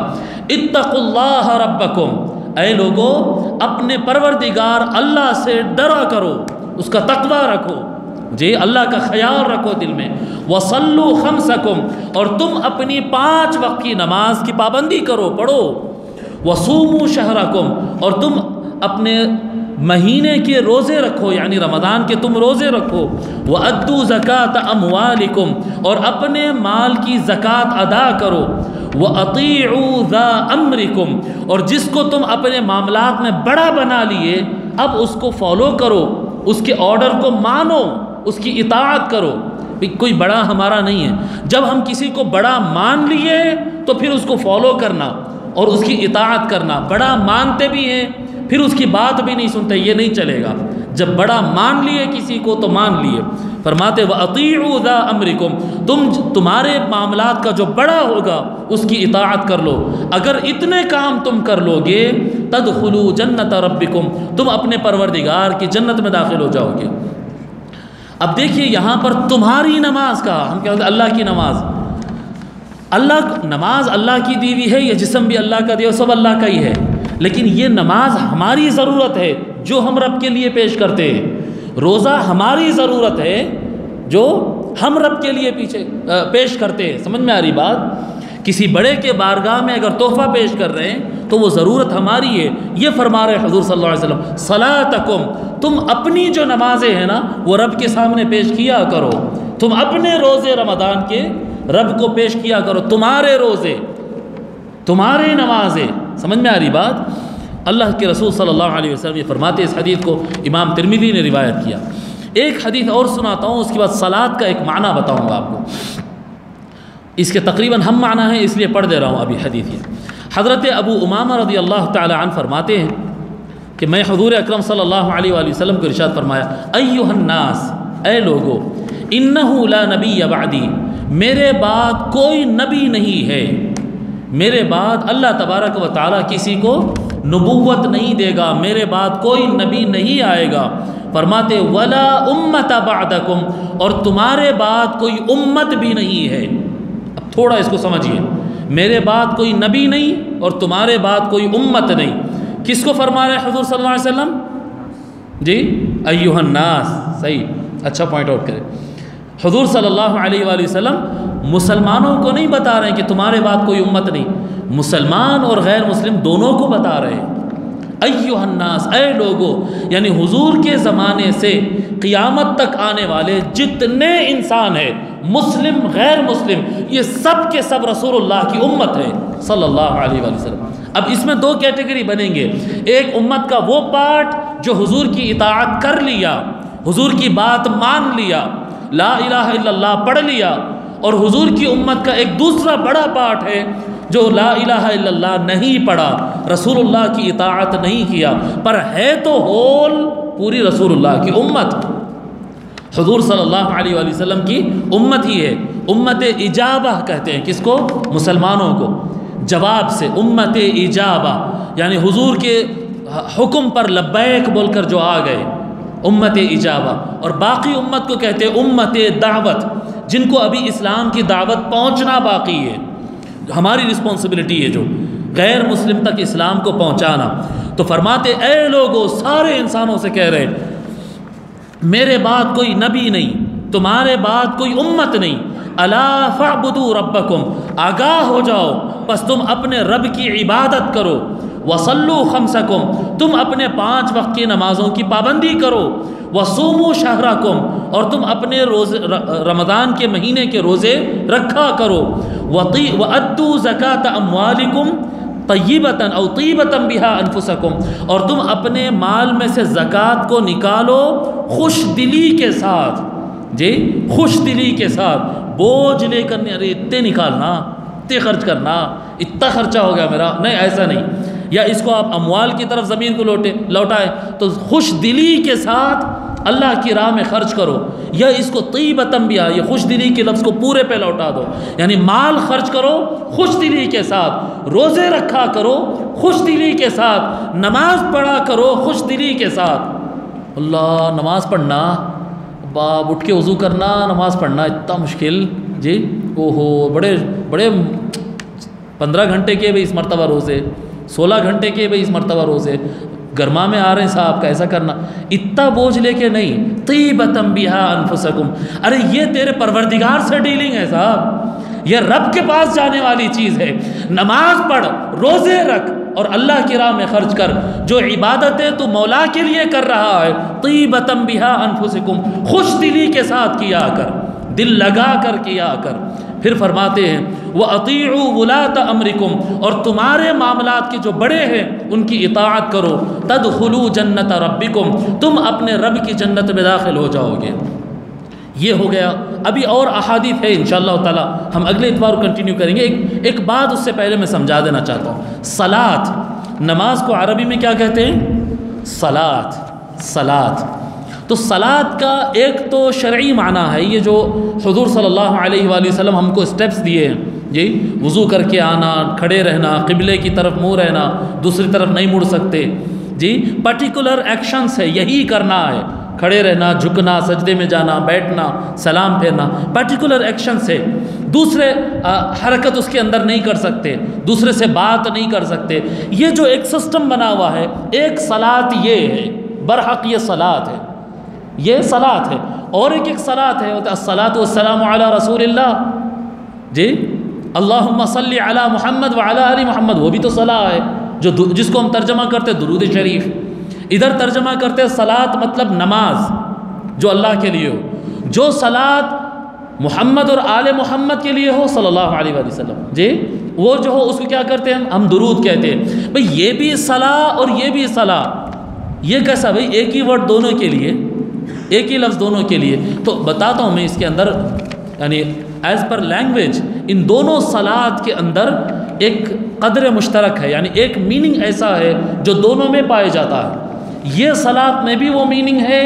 اتقوا اللہ ربکم، اے لوگو اپنے پروردگار اللہ سے ڈرا کرو، اس کا تقوی رکھو جی، اللہ کا خیال رکھو دل میں، وصلوا خمسکم، اور تم اپنی 5 وقت کی نماز کی پابندی کرو، پڑھو، وصوموا شہرکم، اور تم اپنے مہینے کے روزے رکھو، یعنی رمضان کے تم روزے رکھو، وَأَدُّوا زَكَاةَ أَمْوَالِكُمْ، اور اپنے مال کی زکوٰۃ ادا کرو، وَأَطِيعُوا ذَا أَمْرِكُمْ، اور جس کو تم اپنے معاملات میں بڑا بنا لیے اب اس کو فالو کرو، اس کے آرڈر کو مانو، اس کی اطاعت کرو۔ کوئی بڑا ہمارا نہیں ہے، جب ہم کسی کو بڑا مان لیے تو پھر اس کو فالو کرنا اور اس کی اطاعت کرنا، بڑا مانتے بھی ہیں پھر اس کی بات بھی نہیں سنتے، یہ نہیں چلے گا۔ جب بڑا مان لیے کسی کو تو مان لیے۔ فرماتے وَأَطِيعُوا ذَا أَمْرِكُمْ، تمہارے معاملات کا جو بڑا ہوگا اس کی اطاعت کر لو۔ اگر اتنے کام تم کر لو گے تَدْخُلُوا جَنَّةَ رَبِّكُمْ، تم اپنے پروردگار کی جنت میں داخل ہو جاؤ گے۔ اب دیکھیے یہاں پر تمہاری نماز کا، ہم کیا کہتے ہیں اللہ کی نماز، نماز اللہ کی دی ہوئی ہے، یہ جسم بھی اللہ کا دیا، سب اللہ کا ہی ہے، لیکن یہ نماز ہماری ضرورت ہے جو ہم رب کے لیے پیش کرتے ہیں۔ روزہ ہماری ضرورت ہے جو ہم رب کے لیے پیش کرتے ہیں۔ سمجھ میں آ رہی بات؟ کسی بڑے کے بارگاہ میں اگر تحفہ پیش کر رہے ہیں تو وہ ضرورت ہماری ہے۔ یہ فرما رہے حضور صلی اللہ علیہ وسلم صلاتکم، تم اپنی جو نمازیں ہیں نا وہ رب کے سامنے پیش کیا کرو۔ تم اپنے روزے رمضان کے رب کو پیش کیا کرو، تمہارے روزے، تمہارے نمازیں۔ سمجھ میں آ رہی بات؟ اللہ کے رسول صلی اللہ علیہ وسلم یہ فرماتے، اس حدیث کو امام ترمذی نے روایت کیا۔ ایک حدیث اور سناتا ہوں، اس کے بعد صلاۃ کا ایک معنی بتاؤں گا آپ کو۔ اس کے تقریباً ہم معنی ہیں، اس لیے پڑھ دے رہا ہوں ابھی حدیث یہ۔ حضرت ابو امامہ رضی اللہ تعالی عنہ فرماتے ہیں کہ میں حضور اکرم صلی اللہ علیہ وآلہ وسلم کو ارشاد فرمایا، ایھا الناس، اے لوگو، انہ لا نبی بعدی، میرے بعد کوئی نبی نہیں ہے، میرے بعد اللہ تبارک و تعالیٰ کسی کو نبوت نہیں دے گا، میرے بعد کوئی نبی نہیں آئے گا۔ فرماتے ولا امت بعدکم، اور تمہارے بعد کوئی امت بھی نہیں ہے۔ اب تھوڑا اس کو سمجھیے، میرے بعد کوئی نبی نہیں اور تمہارے بعد کوئی امت نہیں، کس کو فرما رہے حضور صلی اللہ علیہ وسلم؟ جی ایھا الناس، صحیح، اچھا پوائنٹ آؤٹ کرے۔ حضور صلی اللہ علیہ وآلہ وسلم مسلمانوں کو نہیں بتا رہے ہیں کہ تمہارے بعد کوئی امت نہیں، مسلمان اور غیر مسلم دونوں کو بتا رہے ہیں۔ ایھا الناس، اے لوگو، یعنی حضور کے زمانے سے قیامت تک آنے والے جتنے انسان ہیں، مسلم غیر مسلم، یہ سب کے سب رسول اللہ کی امت ہے صلی اللہ علیہ وآلہ وسلم۔ اب اس میں دو کیٹیگری بنیں گے، ایک امت کا وہ پارٹ جو حضور کی اطاعت کر لیا، حضور کی بات مان لیا، لا الہ الا اللہ پڑھ لیا، اور حضور کی امت کا ایک دوسرا بڑا پارٹ ہے جو لا الہ الا اللہ نہیں پڑھا، رسول اللہ کی اطاعت نہیں کیا، پر ہے تو ہول پوری رسول اللہ کی امت، حضور صلی اللہ علیہ وآلہ وسلم کی امت ہی ہے۔ امت اجابہ کہتے ہیں کس کو؟ مسلمانوں کو، جواب سے، امت اجابہ یعنی حضور کے حکم پر لبیک بول کر جو آ گئے، امت اجابہ۔ اور باقی امت کو کہتے ہیں امت دعوت، جن کو ابھی اسلام کی دعوت پہنچنا باقی ہے، ہماری رسپانسبلٹی ہے جو غیر مسلم تک اسلام کو پہنچانا۔ تو فرماتے اے لوگو، سارے انسانوں سے کہہ رہے میرے بعد کوئی نبی نہیں، تمہارے بعد کوئی امت نہیں، الا فاعبدوا ربکم، آگاہ ہو جاؤ، بس تم اپنے رب کی عبادت کرو، وصلوا خمسکم، تم اپنے 5 وقت کی نمازوں کی پابندی کرو، وصوموا شہرکم، اور تم اپنے رمضان کے مہینے کے روزے رکھا کرو، وَأَدُّوا زَكَاةَ أَمْوَالِكُمْ طیبتاً او طیبتاً بہا انفسکم، اور تم اپنے مال میں سے زکوٰۃ کو نکالو خوش دلی کے ساتھ، جی خوش دلی کے ساتھ، بوجھ لے کر نہیں، ارے اتنے نکالنا، اتنے خرچ کرنا، اتنا خرچہ ہو گیا میرا، نہیں ایسا نہیں، یا اس کو آپ اموال کی طرف زمین کو لوٹائے تو خوش دلی کے ساتھ اللہ کی راہ میں خرچ کرو، یا اس کو طیبتاً بہا، یہ خوش دلی کے لفظ کو پورے پہ لوٹا دو، یعنی مال خرچ کرو خوش دلی کے ساتھ، روزے رکھا کرو خوش دلی کے ساتھ، نماز پڑھا کرو خوش دلی کے ساتھ۔ اللہ، نماز پڑھنا، باپ اٹھ کے وضو کرنا، نماز پڑھنا اتنا مشکل، جی اوہو، بڑے 15 گھنٹے کے بھی اس مرتبہ روزے، 16 گھنٹے کے بھی اس مرتبہ روزے، گرما میں آ رہے ہیں صاحب کا ایسا کرنا، اتنا بوجھ لے کے نہیں، طیبتاً بہا انفسکم، ارے یہ تیرے پروردگار سے ڈیلنگ ہے صاحب، یہ رب کے پاس جانے والی چیز ہے، نماز پڑھ، روزے رکھ اور اللہ کی راہ میں خرچ کر، جو عبادتیں تو مولا کے لیے کر رہا ہے، طیبتاً بہا انفسکم، خوش دلی کے ساتھ کیا کر، دل لگا کر کیا کر۔ پھر فرماتے ہیں وَأَطِيعُوا وُلَاةَ أَمْرِكُمْ، اور تمہارے معاملات کے جو بڑے ہیں ان کی اطاعت کرو، تَدْخُلُوا جَنَّةَ رَبِّكُمْ، تم اپنے رب کی جنت میں داخل ہو جاؤ گے۔ یہ ہو گیا، ابھی اور احادیث ہے انشاءاللہ تعالی، ہم اگلے اتوار کنٹینیو کریں گے۔ ایک بات اس سے پہلے میں سمجھا دینا چاہتا ہوں، نماز کو عربی میں کیا کہتے ہیں؟ صلاۃ، صلاۃ۔ تو صلاۃ کا ایک تو شرعی معنی ہے، یہ جو حضور صلی اللہ علیہ وآلہ وسلم ہم کو اسٹیپس دیے ہیں، جی، وضو کر کے آنا، کھڑے رہنا، قبلے کی طرف منہ رہنا، دوسری طرف نہیں مڑ سکتے، جی، پرٹیکولر ایکشنز ہے، یہی کرنا ہے، کھڑے رہنا، جھکنا، سجدے میں جانا، بیٹھنا، سلام پھیرنا، پرٹیکولر ایکشنز ہے، دوسرے حرکت اس کے اندر نہیں کر سکتے، دوسرے سے بات نہیں کر سکتے۔ یہ جو ایک سسٹم بنا ہوا ہے، ایک صلاۃ یہ ہے، برحق یہ صلاۃ ہے، یہ صلاۃ ہے۔ اور ایک صلاۃ ہے، الصلاۃ والسلام علی رسول اللہ، جی، اللہم صلی علی محمد وعلی آل محمد، وہ بھی تو صلاۃ ہے، جس کو ہم ترجمہ کرتے درود شریف۔ ادھر ترجمہ کرتے صلاۃ مطلب نماز جو اللہ کے لیے ہو، جو صلاۃ محمد اور آل محمد کے لیے ہو صلی اللہ علیہ وآلہ وسلم، جی، وہ جو ہو اس کو کیا کرتے ہیں ہم درود کہتے ہیں۔ بھئی یہ بھی صلاۃ اور یہ بھی صلاۃ، یہ کیسا بھئی؟ ایک ہی ورڈ دونوں کے لیے، ایک ہی لفظ دونوں کے لیے۔ تو بتاتا ہوں میں اس کے اندر، یعنی ایز پر لینگویج ان دونوں صلاۃ کے اندر ایک قدر مشترک ہے، یعنی ایک میننگ ایسا ہے جو دونوں میں پائے جاتا ہے۔ یہ صلاۃ میں بھی وہ میننگ ہے،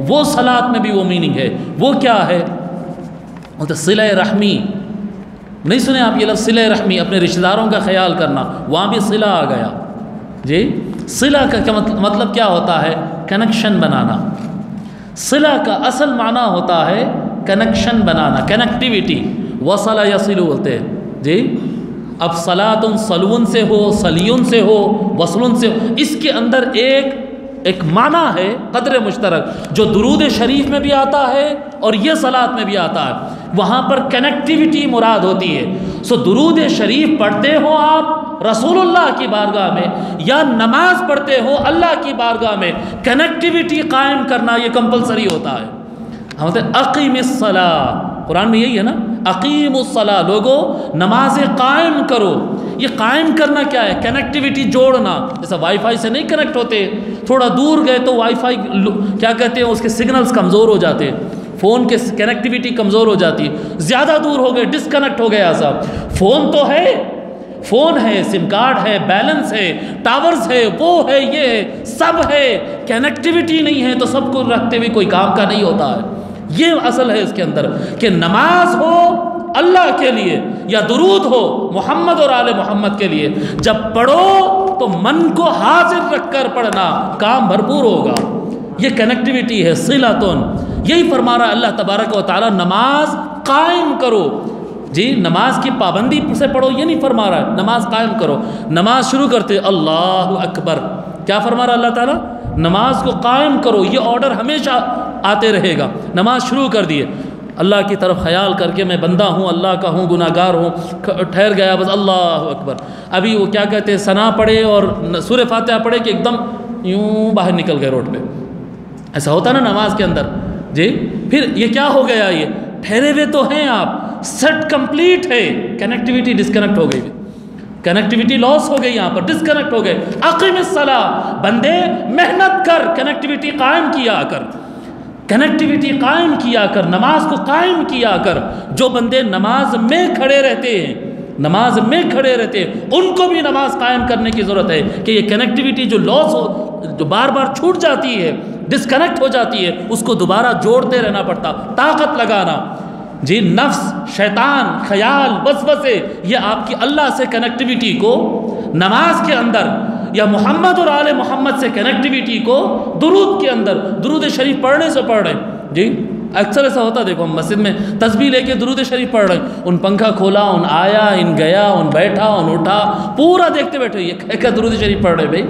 وہ صلاۃ میں بھی وہ میننگ ہے۔ وہ کیا ہے؟ وہ تو صلہ رحمی۔ نہیں سنے آپ یہ لفظ صلہ رحمی؟ اپنے رشتہ داروں کا خیال کرنا، وہاں بھی صلہ آ گیا، جی۔ صلہ کا مطلب کیا ہوتا ہے؟ کنیکشن بنانا۔ صلہ کا اصل معنی ہوتا ہے کنیکشن بنانا، کنیکٹیویٹی، وصل یصل بولتے ہیں، جی۔ اب صلاۃ صلون سے ہو، صلیون سے ہو، وصلن سے ہو، اس کے اندر ایک معنی ہے قدر مشترک جو درود شریف میں بھی آتا ہے اور یہ صلاۃ میں بھی آتا ہے۔ وہاں پر کنیکٹیویٹی مراد ہوتی ہے۔ سو درود شریف پڑھتے ہو آپ رسول اللہ کی بارگاہ میں یا نماز پڑھتے ہو اللہ کی بارگاہ میں، کنیکٹیویٹی قائم کرنا یہ کمپلسری ہوتا ہے۔ ہم کہتے ہیں اقیم الصلاۃ، قرآن میں یہی ہے نا، اقیم الصلاۃ، لوگو نمازیں قائم کرو۔ یہ قائم کرنا کیا ہے؟ کنیکٹیویٹی جوڑنا۔ جیسا وائی فائی سے نہیں کنیکٹ ہوتے، تھوڑا دور گئے تو وائی فائی کیا کہتے ہیں، اس کے سگنلز کمزور ہو جاتے ہیں، فون کے کنیکٹیویٹی کمزور ہو جاتی ہے، زیادہ دور ہو گئے، ڈسکنیکٹ ہو گیا صاحب۔ فون تو ہے، فون ہے، سم کارڈ ہے، بیلنس ہے، ٹاورز ہے، وہ ہے، یہ ہے، سب ہے، کنیکٹیویٹی نہیں ہے تو سب کو رکھتے ہوئے کوئی کام کا نہیں ہوتا ہے۔ یہ اصل ہے اس کے اندر کہ نماز ہو اللہ کے لیے یا درود ہو محمد اور آل محمد کے لیے، جب پڑھو تو من کو حاضر رکھ کر پڑھنا، کام بھرپور ہوگا۔ یہ کنیکٹیویٹی ہے، صلاتن۔ یہی فرما رہا ہے اللہ تبارک و تعالی، نماز قائم کرو۔ جی، نماز کی پابندی سے پڑھو یہ نہیں فرما رہا ہے، نماز قائم کرو۔ نماز شروع کرتے اللہ اکبر، کیا فرما رہا ہے اللہ تعالیٰ؟ نماز کو قائم کرو، یہ آرڈر ہمیشہ آتے رہے گا۔ نماز شروع کر دیے، اللہ کی طرف خیال کر کے میں بندہ ہوں، اللہ کا ہوں، گناہ گار ہوں، ٹھہر گیا بس اللہ اکبر۔ ابھی وہ کیا کہتے ہیں، ثنا پڑھے اور سورہ فاتحہ پڑھے کہ ایک دم یوں باہر نکل گئے روڈ پہ، ایسا ہوتا نا نماز کے اندر، جی۔ پھر یہ کیا ہو گیا، یہ ٹھہرے ہوئے تو ہیں آپ، سیٹ کمپلیٹ ہے، کنیکٹیویٹی ڈسکنیکٹ ہو گئی، کنیکٹیویٹی لاس ہو گئی، یہاں پر ڈسکنیکٹ ہو گئے۔ اقیم الصلاۃ، بندے محنت کر، کنیکٹیویٹی قائم کیا کر، کنیکٹیویٹی قائم کیا کر، نماز کو قائم کیا کر۔ جو بندے نماز میں کھڑے رہتے ہیں، نماز میں کھڑے رہتے ہیں، ان کو بھی نماز قائم کرنے کی ضرورت ہے کہ یہ کنیکٹیویٹی جو لاس ہو، جو بار بار چھوٹ جاتی ہے، ڈسکنیکٹ ہو جاتی ہے، اس کو دوبارہ جوڑتے رہنا پڑتا، طاقت لگانا۔ جی، نفس، شیطان، خیال، وسوسے، یہ آپ کی اللہ سے کنیکٹیویٹی کو نماز کے اندر یا محمد اور آل محمد سے کنیکٹیویٹی کو درود کے اندر، درود شریف پڑھنے سے پڑھ رہے ہیں۔ جی، اکثر ایسا ہوتا، دیکھو ہم مسجد میں تسبیح لے کے درود شریف پڑھ رہے ہیں، ان پنکھا کھولا، ان آیا، ان گیا، ان بیٹھا، ان اٹھا، پورا دیکھتے بیٹھے یہ کیا درود شریف پڑھ رہے بھائی،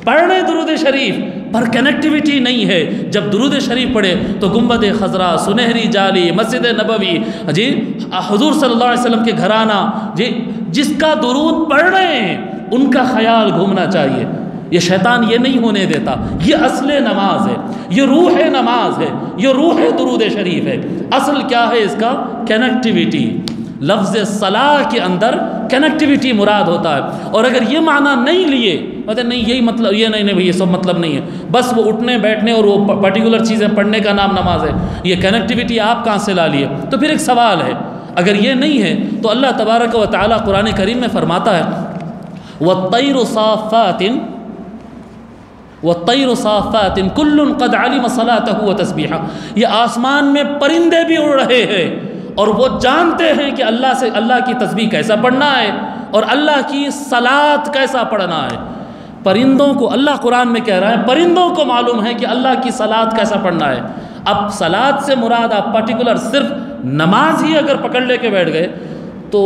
پڑھ رہے درود شریف پر کنیکٹیویٹی نہیں ہے۔ جب درود شریف پڑھے تو گنبد خضرا، سنہری جالی، مسجد نبوی، جی، حضور صلی اللہ علیہ وسلم کے گھرانہ، جی، جس کا درود پڑھ رہے ہیں ان کا خیال گھومنا چاہیے۔ یہ شیطان یہ نہیں ہونے دیتا، یہ اصل نماز ہے، یہ روح نماز ہے، یہ روح درود شریف ہے۔ اصل کیا ہے اس کا؟ کنیکٹیویٹی۔ لفظ صلاح کے اندر کنیکٹیویٹی مراد ہوتا ہے۔ اور اگر یہ معنی نہیں لیے، مطلب نہیں یہی مطلب، یہ نہیں بھئی یہ سب مطلب نہیں ہے، بس وہ اٹھنے بیٹھنے اور وہ پرٹیکولر چیزیں پڑھنے کا نام نماز ہے، یہ کنیکٹیویٹی آپ کہاں سے لا لیے؟ تو پھر ایک سوال ہے، اگر یہ نہیں ہے تو اللہ تبارک و تعالیٰ قرآن کریم میں فرماتا ہے والطیر صافات والطیر صافات کل قد علم صلاتہ وتسبیحہ، یہ آسمان میں پرندے بھی اڑ رہے ہیں اور وہ جانتے ہیں کہ اللہ کی تسبیح کیسا پڑھنا ہے اور اللہ کی صلاۃ کیسا پڑھنا ہے۔ پرندوں کو اللہ قرآن میں کہہ رہا ہے پرندوں کو معلوم ہے کہ اللہ کی صلاۃ کیسا پڑھنا ہے۔ اب صلاۃ سے مراد آپ پرٹیکولر صرف نماز ہی اگر پکڑ لے کے بیٹھ گئے تو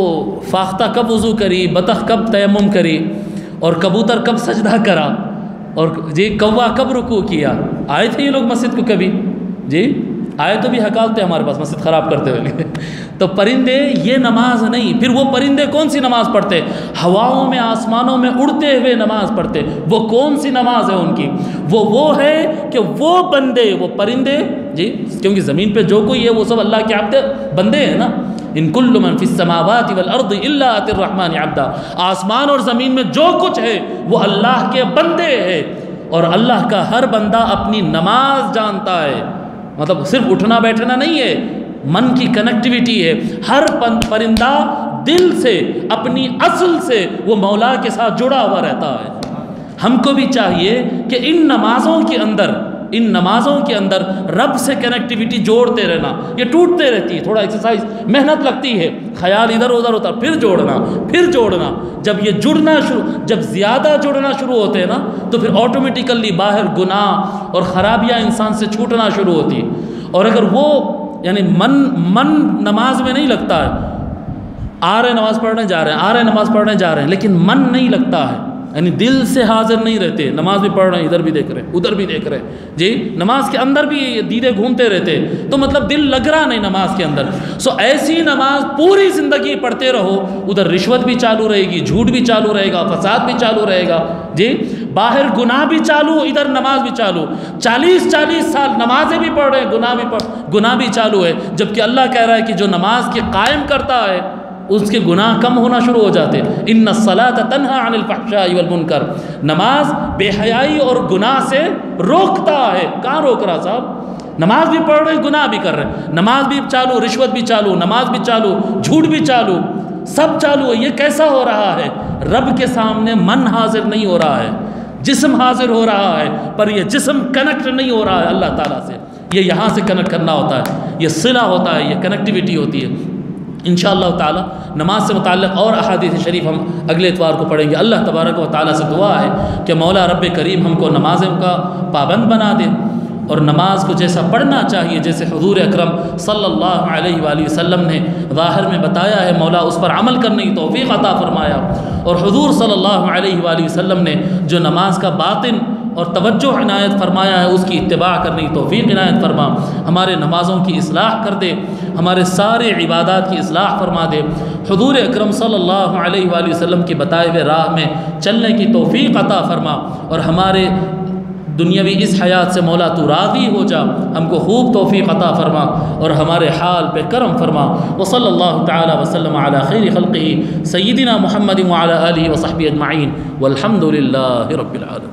فاختہ کب وضو کری، بطخ کب تیمم کری، اور کبوتر کب سجدہ کرا، اور جی کوا کب رکوع کیا، آئے تھے یہ لوگ مسجد کو کبھی؟ جی آئے تو بھی حکالتے ہمارے پاس مسجد خراب کرتے ہوئے۔ تو پرندے یہ نماز نہیں، پھر وہ پرندے کون سی نماز پڑھتے؟ ہواؤں میں آسمانوں میں اڑتے ہوئے نماز پڑھتے۔ وہ کون سی نماز ہے ان کی؟ وہ ہے کہ وہ بندے، وہ پرندے، جی کیونکہ زمین پہ جو کوئی ہے وہ سب اللہ کے عبد بندے ہیں نا۔ ان کل من فی السماوات والارض الا آتی الرحمن عبدا، آسمان اور زمین میں جو کچھ ہے وہ اللہ کے بندے ہیں، اور اللہ کا ہر بندہ اپنی نماز جانتا ہے۔ مطلب صرف اٹھنا بیٹھنا نہیں ہے، من کی کنیکٹیویٹی ہے۔ ہر پرندہ دل سے اپنی اصل سے وہ مولا کے ساتھ جڑا ہوا رہتا ہے۔ ہم کو بھی چاہیے کہ ان نمازوں کے اندر رب سے کنیکٹیویٹی جوڑتے رہنا۔ یہ ٹوٹتے رہتی ہے، تھوڑا ایکسرسائز محنت لگتی ہے، خیال ادھر ادھر ہوتا، پھر جوڑنا۔ جب یہ جب زیادہ جڑنا شروع ہوتے ہیں نا تو پھر آٹومیٹیکلی باہر گناہ اور خرابیاں انسان سے چھوٹنا شروع ہوتی ہے۔ اور اگر وہ یعنی من نماز میں نہیں لگتا ہے، آ رہے نماز پڑھنے جا رہے ہیں لیکن من نہیں لگتا ہے، یعنی دل سے حاضر نہیں رہتے، نماز بھی پڑھ رہے ہیں ادھر بھی دیکھ رہے ہیں ادھر بھی دیکھ رہے ہیں، جی نماز کے اندر بھی دیدے گھومتے رہتے، تو مطلب دل لگ رہا نہیں نماز کے اندر۔ ایسی نماز پوری زندگی پڑھتے رہو، ادھر رشوت بھی چالو رہے گی، جھوٹ بھی چالو رہے گا، فساد بھی چالو رہے گا، جی باہر گناہ بھی چالو، ادھر نماز بھی چالو، 40 سال نمازیں بھی پڑھ رہے ہیں، گناہ بھی چالو ہے، جبکہ اللہ کہہ رہا ہے کہ جو نماز کے قائم کرتا ہے اس کے گناہ کم ہونا شروع ہو جاتے۔ ان الصلاۃ تنہی عن الفحشاء والمنکر، نماز بے حیائی اور گناہ سے روکتا ہے۔ کہاں روک رہا صاحب؟ نماز بھی پڑھ رہے، گناہ بھی کر رہے، نماز بھی چالو، رشوت بھی چالو، نماز بھی چالو، جھوٹ بھی چالو، سب چالو ہے۔ یہ کیسا ہو رہا ہے؟ رب کے سامنے من حاضر نہیں ہو رہا ہے، جسم حاضر ہو رہا ہے، پر یہ جسم کنیکٹ نہیں ہو رہا ہے اللہ تعالیٰ سے۔ یہ یہاں سے کنیکٹ کرنا ہوتا ہے، یہ صلہ ہوتا ہے، یہ کنیکٹیویٹی ہوتی ہے۔ انشاءاللہ تعالی نماز سے متعلق اور احادیث شریف ہم اگلے اتوار کو پڑھیں گے۔ اللہ تبارک و تعالیٰ سے دعا ہے کہ مولا رب کریم ہم کو نمازوں کا پابند بنا دے، اور نماز کو جیسا پڑھنا چاہیے، جیسے حضور اکرم صلی اللہ علیہ وآلہ وسلم نے ظاہر میں بتایا ہے، مولا اس پر عمل کرنے کی توفیق عطا فرمایا، اور حضور صلی اللہ علیہ وآلہ وسلم نے جو نماز کا باطن اور توجہ عنایت فرمایا ہے اس کی اتباع کرنے کی توفیق عنایت فرما۔ ہمارے نمازوں کی اصلاح کر دے، ہمارے سارے عبادات کی اصلاح فرما دے، حضور اکرم صلی اللہ علیہ وآلہ وسلم کی بتائے ہوئے راہ میں چلنے کی توفیق عطا فرما، اور ہمارے دنیاوی اس حیات سے مولا تو راضی ہو جا، ہم کو خوب توفیق عطا فرما اور ہمارے حال پہ کرم فرما۔ وصلی اللہ تعالی وسلم علی خیر خلقہ سیدنا محمد وعلی آلہ وصحبہ اجمعین والحمد للہ رب العالمین۔